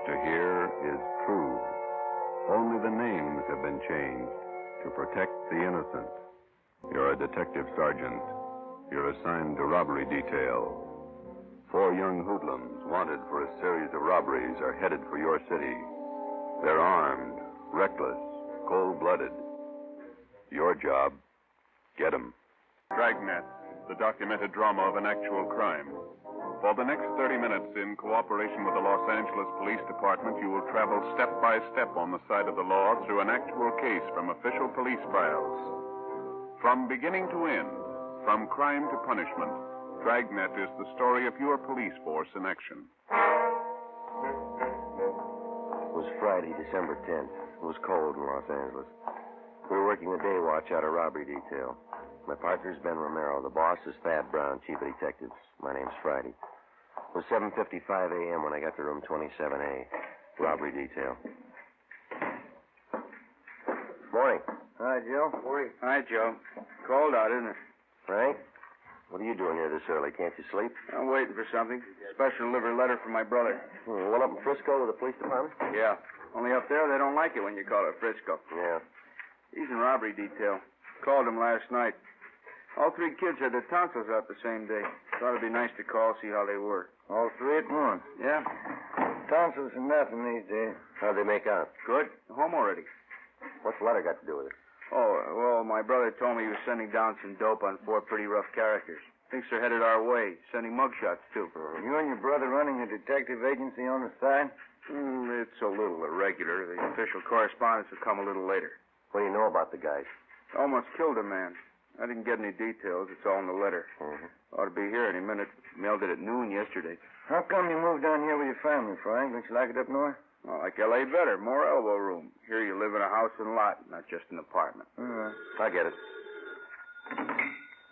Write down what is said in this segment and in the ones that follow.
about to hear is true. Only the names have been changed to protect the innocent. You're a detective sergeant. You're assigned to robbery detail. 4 young hoodlums wanted for a series of robberies are headed for your city. They're armed, reckless, cold-blooded. Your job, get 'em. Dragnet, the documented drama of an actual crime. For the next 30 minutes, in cooperation with the Los Angeles Police Department, you will travel step by step on the side of the law through an actual case from official police files. From beginning to end, from crime to punishment, Dragnet is the story of your police force in action. It was Friday, December 10th. It was cold in Los Angeles. We were working the day watch out of robbery detail. My partner's Ben Romero. The boss is Thad Brown, chief of detectives. My name's Friday. It was 7:55 a.m. when I got to room 27A, robbery detail. Morning. Hi, Joe. Morning. Hi, Joe. Cold out, isn't it? Frank, what are you doing here this early? Can't you sleep? I'm waiting for something. Special delivery letter from my brother. One up in Frisco with the police department? Yeah. Only up there, they don't like it when you call it Frisco. Yeah. He's in robbery detail. Called him last night. All 3 kids had their tonsils out the same day. Thought it'd be nice to call, see how they were. All 3 at once. Yeah. Tonsils are nothing these days. How'd they make out? Good. Home already. What's the letter got to do with it? Oh, well, my brother told me he was sending down some dope on 4 pretty rough characters. Thinks they're headed our way. Sending mugshots, too. You and your brother running a detective agency on the side? It's a little irregular. The official correspondence will come a little later. What do you know about the guys? Almost killed a man. I didn't get any details. It's all in the letter. Ought to be here any minute. Mailed it at noon yesterday. How come you moved down here with your family, Frank? Don't you like it up north? I like L.A. better. More elbow room. Here you live in a house and lot, not just an apartment. I get it.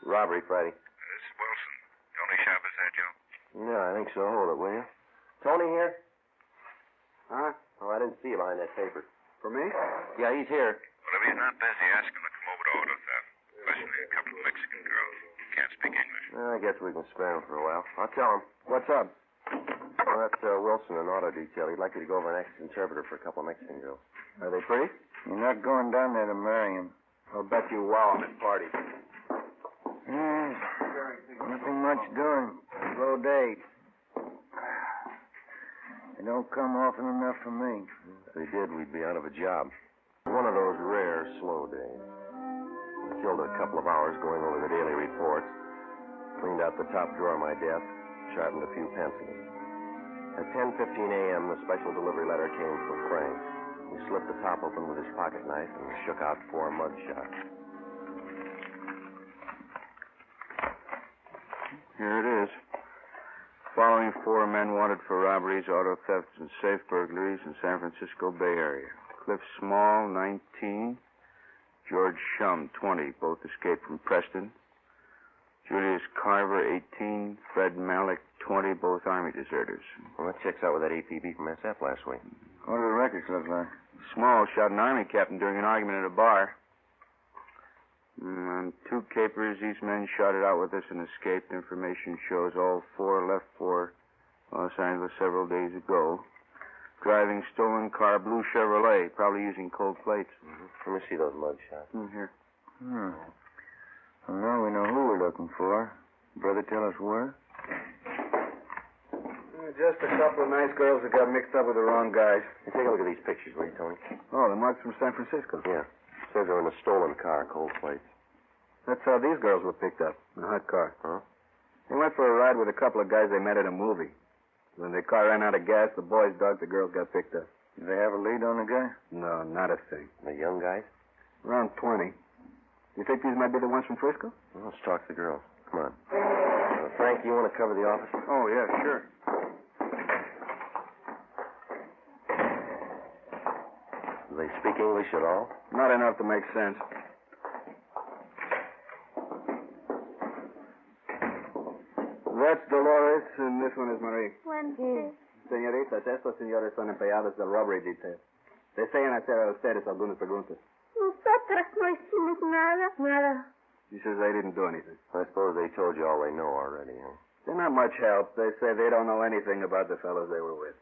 Robbery, Friday. This is Wilson. Tony Shop is there, Joe? Yeah, I think so. Hold it, will you? Tony here? Huh? Oh, I didn't see you behind that paper. For me? Yeah, he's here. Well, if he's not busy, ask him to come over to auto theft. Especially a couple of Mexican girls who can't speak English. I guess we can spare him for a while. I'll tell him. What's up? Well, that's Wilson in auto detail. He'd like you to go over and act as interpreter for a couple of Mexican girls. Are they pretty? You're not going down there to marry him. I'll bet you wow I'm at party. Nothing much doing. Slow day. They don't come often enough for me. If they did, we'd be out of a job. One of those rare slow days. We killed a couple of hours going over the daily reports, cleaned out the top drawer of my desk, sharpened a few pencils. At 10:15 a.m., the special delivery letter came from Frank. He slipped the top open with his pocket knife and shook out 4 mugshots. Here it is. Following 4 men wanted for robberies, auto thefts, and safe burglaries in San Francisco Bay Area. Cliff Small, 19. George Shum, 20. Both escaped from Preston. Julius Carver, 18. Fred Malik, 20. Both Army deserters. Well, that checks out with that APB from SF last week. What do the records look like? Small shot an Army captain during an argument at a bar. And 2 capers. These men shot it out with us and escaped. Information shows all 4 left for Los Angeles several days ago. Driving stolen car, blue Chevrolet, probably using cold plates. Let me see those mugshots. Here. Well, now we know who we're looking for. Brother, tell us where? Just a couple of nice girls that got mixed up with the wrong guys. Hey, take a look at these pictures, will you, Tony? Oh, the marks from San Francisco. Yeah. Says they're in a stolen car, cold plates. That's how these girls were picked up, in a hot car. Huh? They went for a ride with a couple of guys they met at a movie. When the car ran out of gas, the boys dug, the girls got picked up. Did they have a lead on the guy? No, not a thing. The young guys? Around 20. You think these might be the ones from Frisco? Well, let's talk to the girls. Come on. Frank, you want to cover the office? Oh, yeah, sure. Do they speak English at all? Not enough to make sense. That's Dolores, and this one is Marie. Wednesday. Señoritas, estos señores son empleados del robbery detail. Desean hacer a ustedes algunas preguntas. Nosotras no hicimos nada. Nada. She says they didn't do anything. I suppose they told you all they know already, huh? They're not much help. They say they don't know anything about the fellows they were with.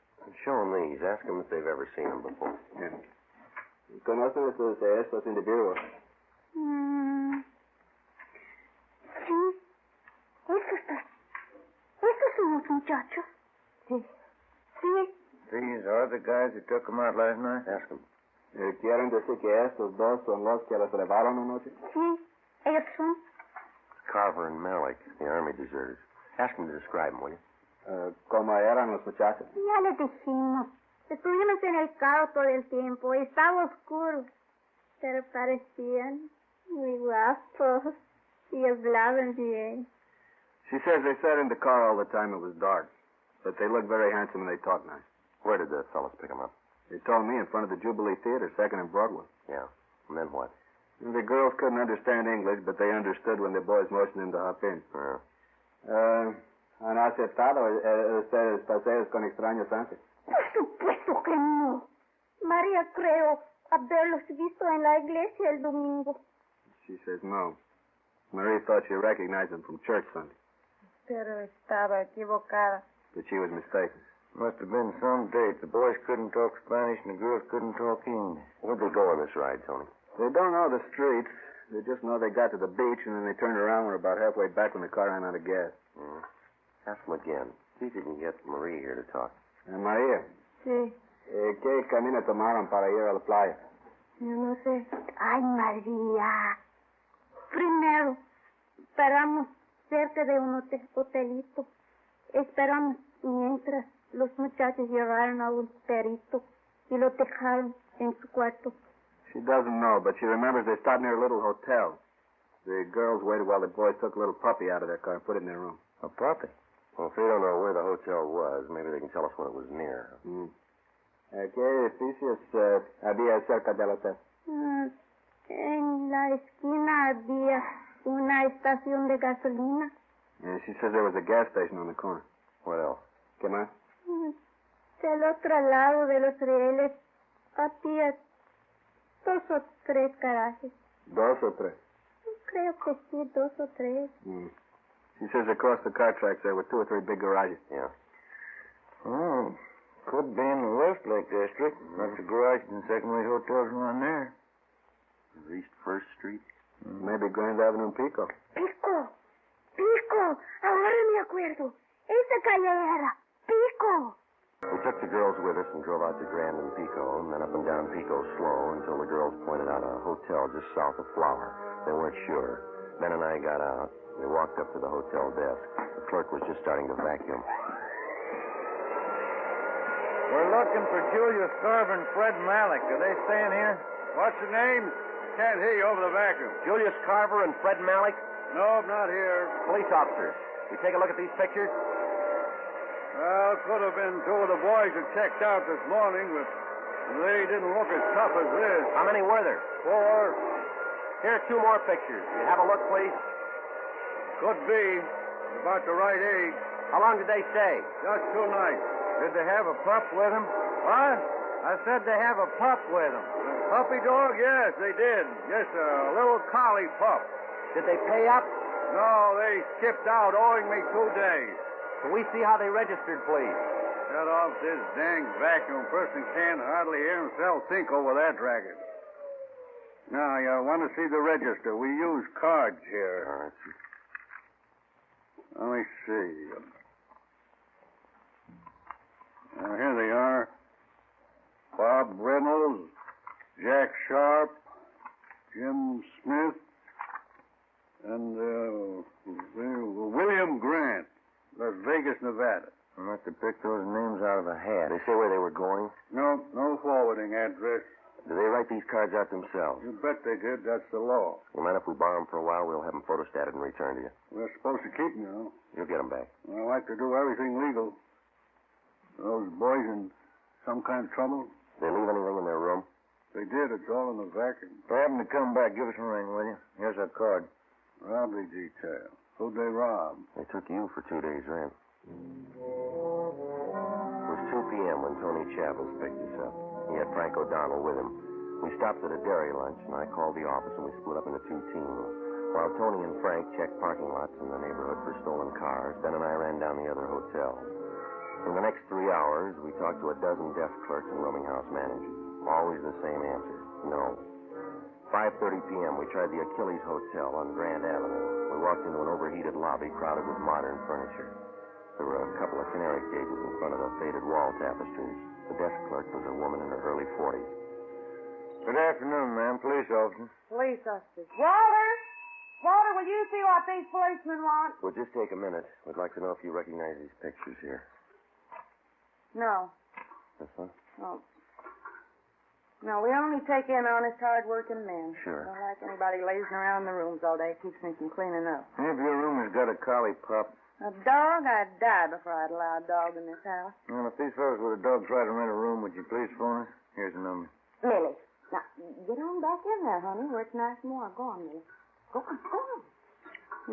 Show them these. Ask them if they've ever seen them before. Yeah. ¿Conocen estos individuos? Sí. Esos son los muchachos. Sí. Sí. These are the guys that took them out last night? Ask them. ¿Quieren decir que estos dos son los que los llevaron anoche? Sí. Ellos son. Carver and Malik, the Army deserters. Ask them to describe them, will you? ¿Cómo eran los muchachos? Ya les dijimos. Estuvimos en el carro todo el tiempo. Estaba oscuro. Pero parecían muy guapos. Y hablaban bien. She says they sat in the car all the time it was dark. But they looked very handsome and they talked nice. Where did the fellas pick them up? They told me in front of the Jubilee Theater, 2nd and Broadway. Yeah. And then what? The girls couldn't understand English, but they understood when the boys motioned them to hop in. Yeah. ¿Han aceptado ustedes paseos con extraños antes? Por supuesto que no. María creo haberlos visto en la iglesia el domingo. She says no. Marie thought she recognized them from church Sunday. Pero estaba equivocada. But she was mistaken. Must have been some date. The boys couldn't talk Spanish and the girls couldn't talk English. Where'd they go on this ride, Tony? They don't know the streets. They just know they got to the beach and then they turned around and were about halfway back when the car ran out of gas. Ask them again. See if you can get Marie here to talk. María, Sí, ¿qué camino tomaron para ir a la playa? yo no sé. Ay, María. Primero, paramos cerca de un hotelito. Esperamos mientras los muchachos llevaron a un perito y lo dejaron en su cuarto. She doesn't know, but she remembers they stopped near a little hotel. The girls waited while the boys took a little puppy out of their car and put it in their room. A puppy? Well, if they don't know where the hotel was, maybe they can tell us when it was near. ¿Qué edificios había cerca del hotel? En la esquina había una estación de gasolina. And she says there was a gas station on the corner. What else? ¿Qué más? Del otro lado de los rieles había 2 o 3 garajes. 2 o 3? Creo que sí, 2 o 3. She says across the car tracks there were 2 or 3 big garages. Yeah. Oh, could be in the Westlake district. Lots of garages and second-rate hotels around there. East 1st Street? Maybe Grand Avenue and Pico. Pico, ahora me acuerdo. Esa calle era Pico. We took the girls with us and drove out to Grand and Pico, and then up and down Pico slow until the girls pointed out a hotel just south of Flower. They weren't sure. Ben and I got out. We walked up to the hotel desk. The clerk was just starting to vacuum. We're looking for Julius Carver and Fred Malik. Are they staying here? What's the name? Can't hear you over the vacuum. Julius Carver and Fred Malik? No, not here. Police officers. You take a look at these pictures? Well, could have been 2 of the boys that checked out this morning, but they didn't look as tough as this. How many were there? 4. Here are 2 more pictures. You have a look, please? Could be. About the right age. How long did they stay? Just 2 nights. Did they have a pup with them? What? I said they have a pup with them. Puppy dog? Yes, they did. Yes, a little collie pup. Did they pay up? No, they skipped out, owing me 2 days. Can we see how they registered, please? Shut off this dang vacuum. Person can't hardly hear himself think over that racket. Now, you want to see the register. We use cards here. All right. Let me see. Here they are. Bob Reynolds, Jack Sharp, Jim Smith, and William Grant, Las Vegas, Nevada. I must have picked those names out of a hat. Did they say where they were going? No forwarding address. Do they write these cards out themselves? You bet they did. That's the law. You mind if we borrow them for a while? We'll have them photostated and returned to you. We're supposed to keep them, you know. You'll get them back. I like to do everything legal. Those boys in some kind of trouble? Did they leave anything in their room? They did. It's all in the vacuum. If I happen to come back, give us a ring, will you? Here's our card. Robbery detail. Who'd they rob? They took you for 2 days' rent. It was 2 p.m. when Tony Chavez picked us up. He had Frank O'Donnell with him. We stopped at a dairy lunch, and I called the office, and we split up into 2 teams. While Tony and Frank checked parking lots in the neighborhood for stolen cars, Ben and I ran down the other hotel. In the next 3 hours, we talked to a dozen desk clerks and rooming house managers. Always the same answer, no. 5:30 p.m., we tried the Achilles Hotel on Grand Avenue. We walked into an overheated lobby crowded with modern furniture. There were a couple of canary cages in front of the faded wall tapestries. The desk clerk was a woman in her early 40s. Good afternoon, ma'am. Police officer. Police officers. Walter! Walter, will you see what these policemen want? We'll just take a minute. We'd like to know if you recognize these pictures here. No. This one? No. No, we only take in honest, hard-working men. Sure. Don't like anybody lazing around in the rooms all day. Keeps me from cleaning up. If your room has got a collie pup. A dog? I'd die before I'd allow a dog in this house. Well, if these fellows with a dog try to rent a room, would you please phone us? Here's the number. Lily. Now, get on back in there, honey, where it's nice and warm. Go on, Lily. Go on, go on.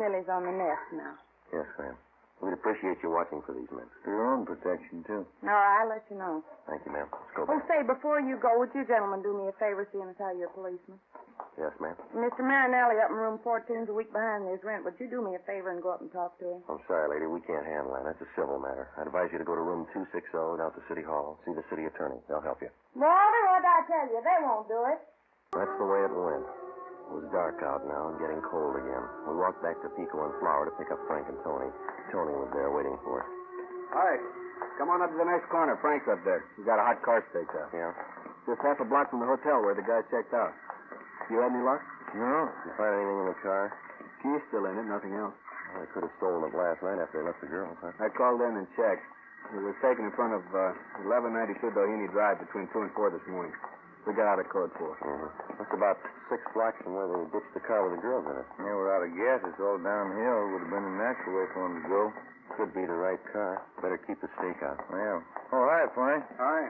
Lily's on the nest now. Yes, ma'am. We'd appreciate you watching for these men. For your own protection, too. All right, I'll let you know. Thank you, ma'am. Let's go Oh, back. say, before you go, would you gentlemen do me a favor seeing as how you're policemen? Yes, ma'am. Mr. Marinelli up in room 14's a week behind his rent. Would you do me a favor and go up and talk to him? I'm sorry, lady. We can't handle that. That's a civil matter. I'd advise you to go to room 260 down to City Hall. See the city attorney. They'll help you. Walter, what'd I tell you? They won't do it. That's the way it went. It was dark out now and getting cold again. We walked back to Pico and Flower to pick up Frank and Tony. Tony was there waiting for us. Hi. Come on up to the next corner. Frank's up there. He's got a hot car staked out. Yeah? Just half a block from the hotel where the guy checked out. You had any luck? No. Did you find anything in the car? Key's still in it, nothing else. Well, they could have stolen it last night after they left the girls, huh? I called in and checked. It was taken in front of 1192 Doheny Drive between 2 and 4 this morning. We got out of code 4. Mm-hmm. That's about 6 blocks from where they ditched the car with the girls in it. They were out of gas. It's all downhill. It would have been a natural way for them to go. Could be the right car. Better keep the stakeout. Yeah. Oh, hi, Frank. Hi.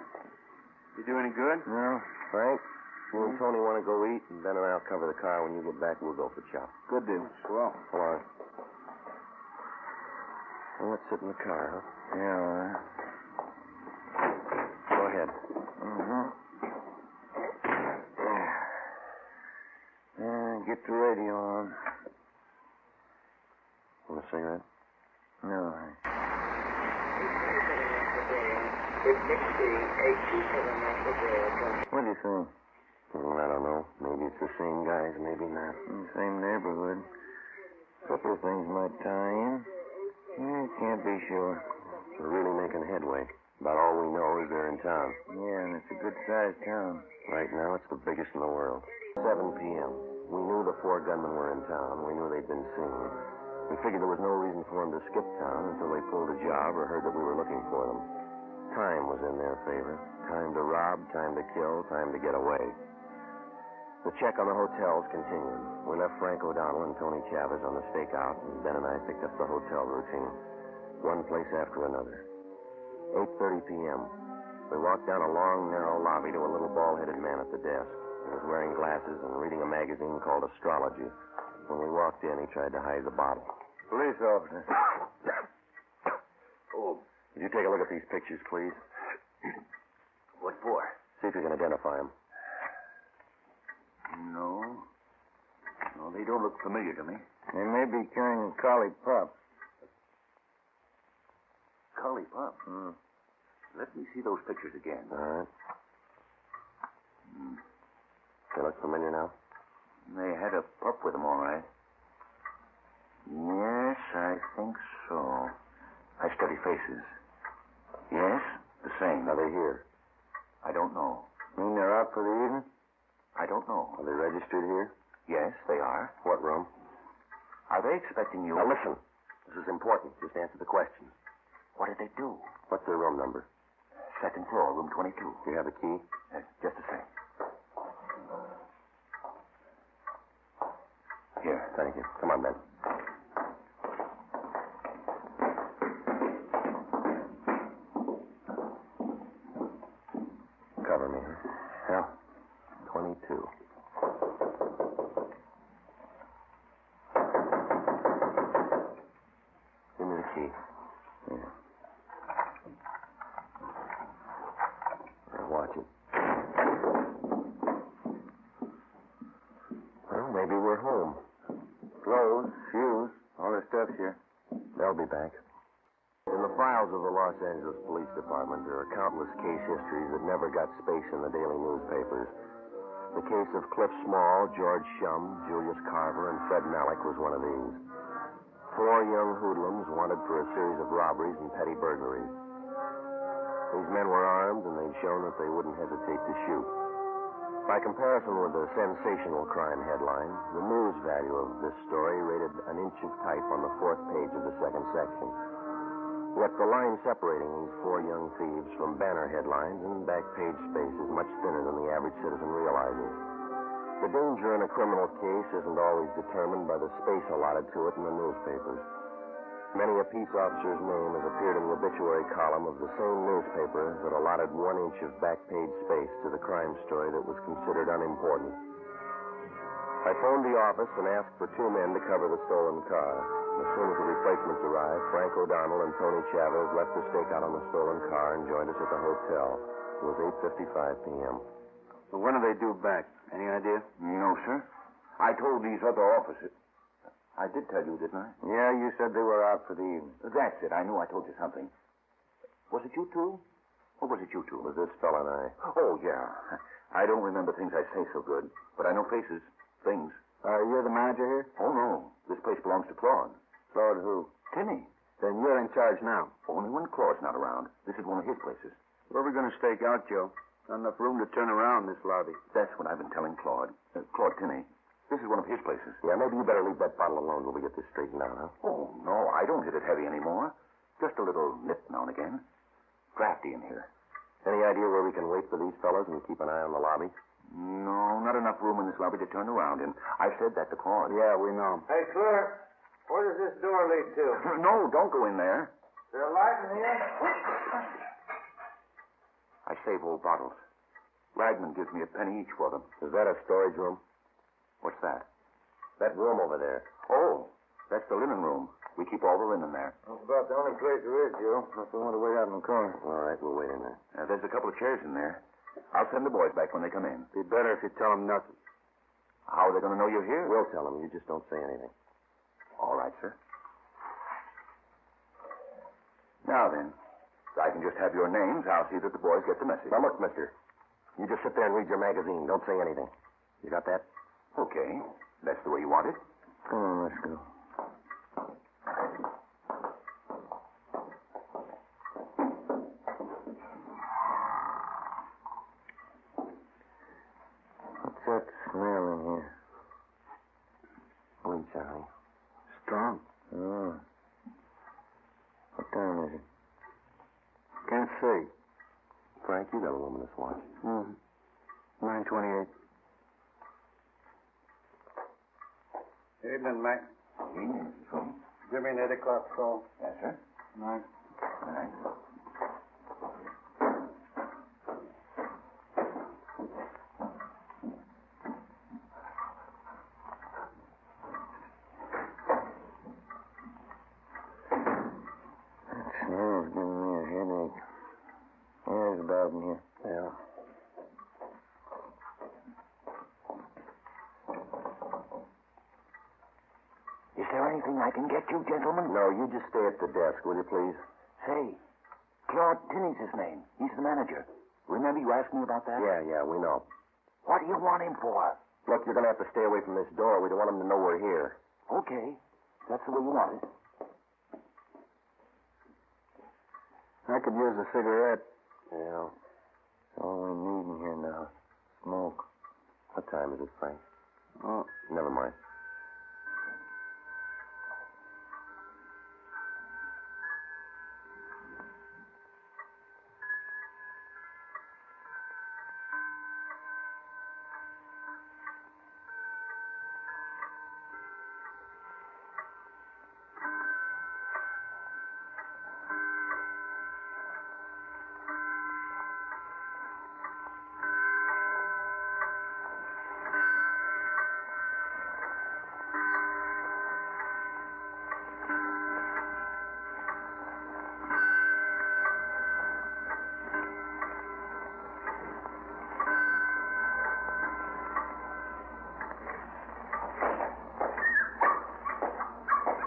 You do any good? No. Frank, you and Tony want to go eat, and Ben and I'll cover the car. When you get back, we'll go for chow. Good deal. Swell. Come on. Well, let's sit in the car, huh? Yeah, all right. Go ahead. Mm-hmm. Get the radio on. Want a cigarette? No. What do you think? I don't know. Maybe it's the same guys, maybe not. In the same neighborhood. A couple of things might tie in. Yeah, can't be sure. We're really making headway. About all we know is they're in town. Yeah, and it's a good-sized town. Right now, it's the biggest in the world. 7 p.m. We knew the 4 gunmen were in town. We knew they'd been seen. We figured there was no reason for them to skip town until they pulled a job or heard that we were looking for them. Time was in their favor. Time to rob, time to kill, time to get away. The check on the hotels continued. We left Frank O'Donnell and Tony Chavez on the stakeout, and Ben and I picked up the hotel routine. One place after another. 8:30 p.m. We walked down a long, narrow lobby to a little bald-headed man at the desk. He was wearing glasses and reading a magazine called Astrology. When we walked in, he tried to hide the bottle. Police officer. Oh. Could you take a look at these pictures, please? What for? See if you can identify them. No. No, they don't look familiar to me. They may be carrying a collie pup. Collie pup? Let me see those pictures again. All right. They look familiar now? They had a pup with them, all right. Yes, I think so. I study faces. Yes, the same. Are they here? I don't know. Mean they're out for the evening? I don't know. Are they registered here? Yes, they are. What room? Are they expecting you? Now listen. This is important. Just answer the question. What did they do? What's their room number? 2nd floor, room 22. Do you have a key? Just a sec. Here. Thank you. Come on, Ben. Cover me, huh? Yeah. 22. Give me the key. Yeah. Now watch it. Well, maybe we're home. Clothes, shoes, all their stuff's here. They'll be back. In the file files of the Los Angeles Police Department, there are countless case histories that never got space in the daily newspapers. The case of Cliff Small, George Shum, Julius Carver, and Fred Malik was one of these. 4 young hoodlums wanted for a series of robberies and petty burglaries. These men were armed, and they'd shown that they wouldn't hesitate to shoot. By comparison with the sensational crime headline, the news value of this story rated an inch of type on the 4th page of the 2nd section. Yet the line separating these 4 young thieves from banner headlines and back page space is much thinner than the average citizen realizes. The danger in a criminal case isn't always determined by the space allotted to it in the newspapers. Many a peace officer's name has appeared in the obituary column of the same newspaper that allotted 1 inch of back page space to the crime story that was considered unimportant. I phoned the office and asked for 2 men to cover the stolen car. As soon as the replacements arrived, Frank O'Donnell and Tony Chavez left the stakeout on the stolen car and joined us at the hotel. It was 8:55 p.m. Well, when do they due back? Any idea? No, sir. I told these other officers. I did tell you, didn't I? Yeah, you said they were out for the evening. That's it. I knew I told you something. Was it you two? Or was it you two? It was this fella and I. Oh, yeah. I don't remember things I say so good, but I know faces, things. You're the manager here? Oh, no. This place belongs to Claude. Claude who? Tinney. Then you're in charge now. Only when Claude's not around. This is one of his places. Where are we going to stake out, Joe? Not enough room to turn around this lobby. That's what I've been telling Claude. Claude Tinney. This is one of his places. Yeah, maybe you better leave that bottle alone till we get this straightened out, huh? Oh, no. I don't hit it heavy anymore. Just a little nip now and again. Drafty in here. Any idea where we can wait for these fellas and keep an eye on the lobby? No, not enough room in this lobby to turn around in. I said that to Claude. Yeah, we know. Hey, clerk, where does this door lead to? No, don't go in there. Is there a light in here? I save old bottles. Ragman gives me a penny each for them. Is that a storage room? What's that? That room over there. Oh, that's the linen room. We keep all the linen there. That's about the only place there is, Joe. If we want to wait out in the corner. All right, we'll wait in there. There's a couple of chairs in there. I'll send the boys back when they come in. Be better if you tell them nothing. How are they going to know you're here? We'll tell them. You just don't say anything. All right, sir. Now then, if I can just have your names, I'll see that the boys get the message. Now, look, mister. You just sit there and read your magazine. Don't say anything. You got that? Okay. That's the way you want it. Come on, let's go. What's that smell in here? Bleach, honey. Strong. Oh. What time is it? Can't see. Frank, you got a luminous watch. 9:28. Evening, Mac. Evening. Give me an 8 o'clock call. Yes, sir. Night. All right. That smell's giving me a headache. There's about in here. Yeah. Is there anything I can get you, gentlemen? No, you just stay at the desk, will you, please? Say, Claude Tinney's his name. He's the manager. Remember you asked me about that? Yeah, we know. What do you want him for? Look, you're going to have to stay away from this door. We don't want them to know we're here. Okay. That's the way you want it. I could use a cigarette. Yeah. That's all we need in here now. Smoke. What time is it, Frank? Oh, Never mind.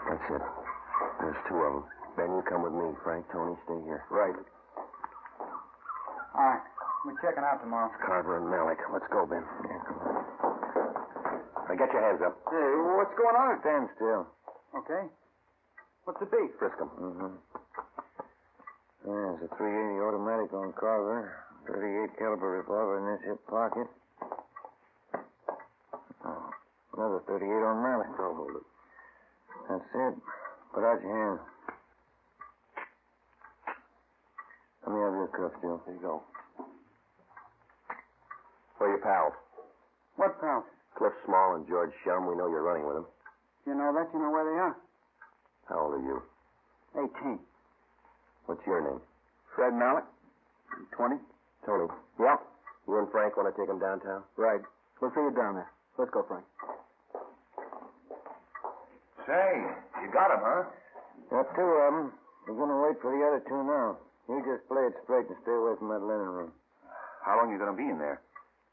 That's it. There's 2 of them. Ben, you come with me. Frank, Tony, stay here. Right. All right. We're checking out tomorrow. Carver and Malik. Let's go, Ben. Yeah, come on. Now, get your hands up. Hey, what's going on? Stand still. Okay. What's the beef? Frisk 'em. Mm-hmm. There's a .380 automatic on Carver. 38 caliber revolver in this hip pocket. Oh, another 38 on Malik. I'll hold it. That's it. Put out your hand. Let me have your cuffs, Joe. Here you go. Where are your pals? What pals? Cliff Small and George Shum. We know you're running with them. You know that? You know where they are? How old are you? 18. What's your name? Fred Malik. 20. Tony. Yeah. You and Frank want to take him downtown? Right. We'll see you down there. Let's go, Frank. Say, you got him, huh? Got two of them. We're going to wait for the other two now. You just play it straight and stay away from that linen room. How long are you going to be in there?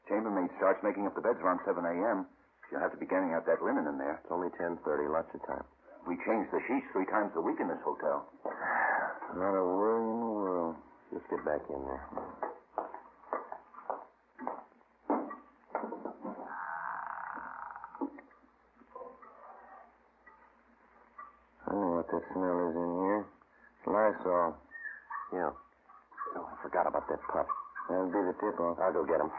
Chambermaid starts making up the beds around 7 a.m. You'll have to be getting out that linen in there. It's only 10:30. Lots of time. We change the sheets 3 times a week in this hotel. Not a worry in the world. Just get back in there. I know what that smell is in here. Lysol. Yeah. Oh, I forgot about that pup. That'll be the tip-off. I'll go get him.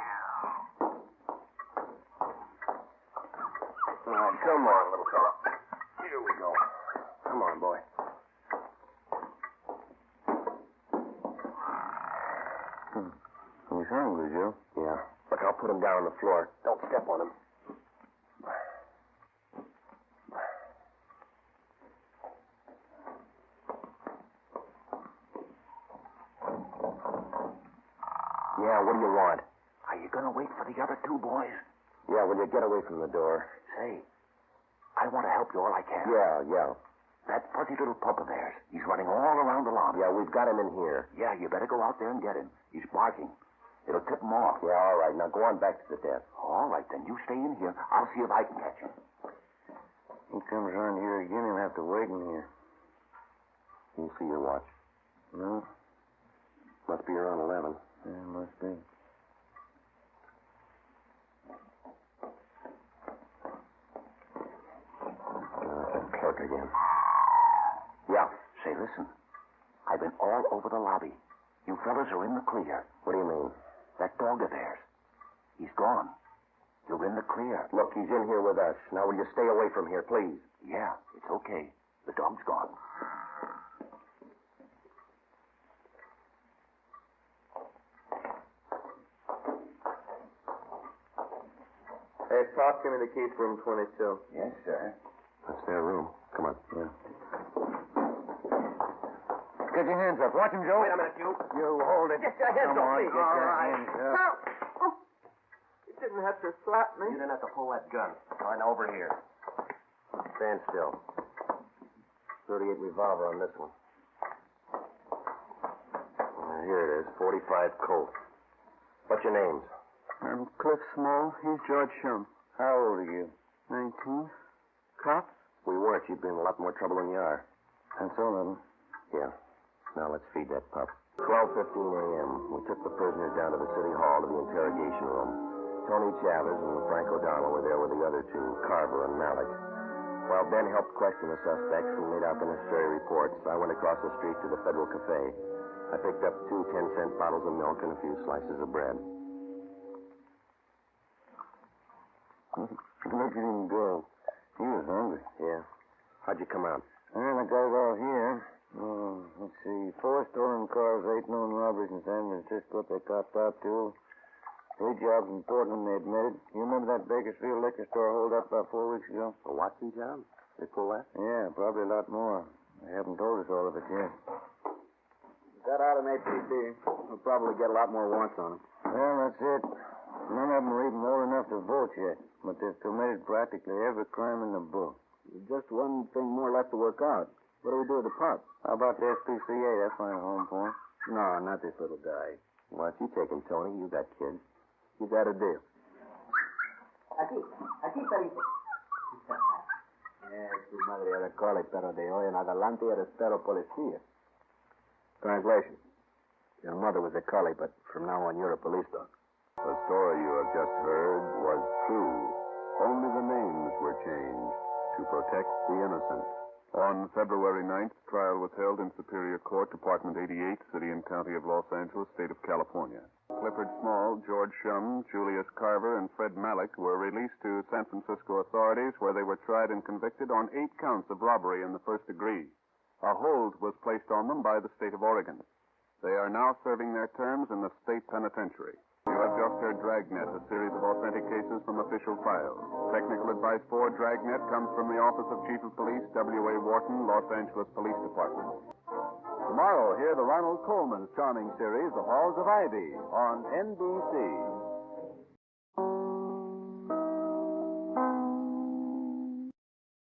All right, come on, little fella. Here we go. Come on, boy. He's hungry, Joe. Yeah. Look, I'll put him down on the floor. Don't step on him. Yeah, what do you want? Are you going to wait for the other 2 boys? Yeah, will you get away from the door? Say, I want to help you all I can. Yeah. That fuzzy little pup of theirs, he's running all around the lobby. Yeah, we've got him in here. Yeah, you better go out there and get him. He's barking. It'll tip him off. Yeah, all right. Now go on back to the desk. All right, then. You stay in here. I'll see if I can catch him. He comes around here again, he'll have to wait in here. Can you see your watch? No. Must be around 11. Yeah, must be. That clerk again. Yeah. Say, listen. I've been all over the lobby. You fellas are in the clear. What do you mean? That dog of theirs. He's gone. You're in the clear. Look, he's in here with us. Now, will you stay away from here, please? Yeah, it's okay. The dog's gone. Hey, Pop, give me the keys for room 22. Yes, sir. That's their room. Come on. Yeah. Get your hands up. Watch him, Joe. Wait a minute, you. You hold it. Get your hands Come off on, me. get your hands up. You didn't have to slap me. You didn't have to pull that gun. All right, now over here. Stand still. 38 revolver on this one. Here it is. 45 Colt. What's your names? I'm Cliff Small. He's George Shum. How old are you? 19. Cops? We weren't. You'd be in a lot more trouble than you are. That's all of them. Yeah. Now let's feed that pup. 12:15 a.m. We took the prisoners down to the city hall to the interrogation room. Tony Chavez and Frank O'Donnell were there with the other two, Carver and Malik. While Ben helped question the suspects and made out the necessary reports, I went across the street to the Federal Cafe. I picked up 2 10-cent bottles of milk and a few slices of bread. Look at him go. He was hungry. Yeah. How'd you come out? Well, I got it all here. Let's see. 4 stolen cars, 8 known robberies in San Francisco they copped out to. 3 jobs in Portland they admitted. You remember that Bakersfield liquor store hold up about 4 weeks ago? A Watson job? They pull that? Yeah, probably a lot more. They haven't told us all of it yet. Got out an APB. We'll probably get a lot more warrants on them. Well, that's it. None of them are even old enough to vote yet, but they've committed practically every crime in the book. Just one thing more left to work out. What do we do with the pup? How about the SPCA? That's my home for him. No, not this little guy. Why don't you take him, Tony? You got kids. You got a deal. Aquí, Perito. Tu madre era collie, pero de hoy en adelante eres perro policía. Translation. Your mother was a collie, but from now on you're a police dog. The story you have just heard was true. Only the names were changed to protect the innocent. On February 9th, trial was held in Superior Court, Department 88, City and County of Los Angeles, State of California. Clifford Small, George Shum, Julius Carver, and Fred Malik were released to San Francisco authorities, where they were tried and convicted on 8 counts of robbery in the first degree. A hold was placed on them by the state of Oregon. They are now serving their terms in the state penitentiary. You have just heard Dragnet, a series of authentic cases from official files. Technical advice for Dragnet comes from the Office of Chief of Police, W.A. Wharton, Los Angeles Police Department. Tomorrow, hear the Ronald Coleman charming series, The Halls of Ivy, on NBC.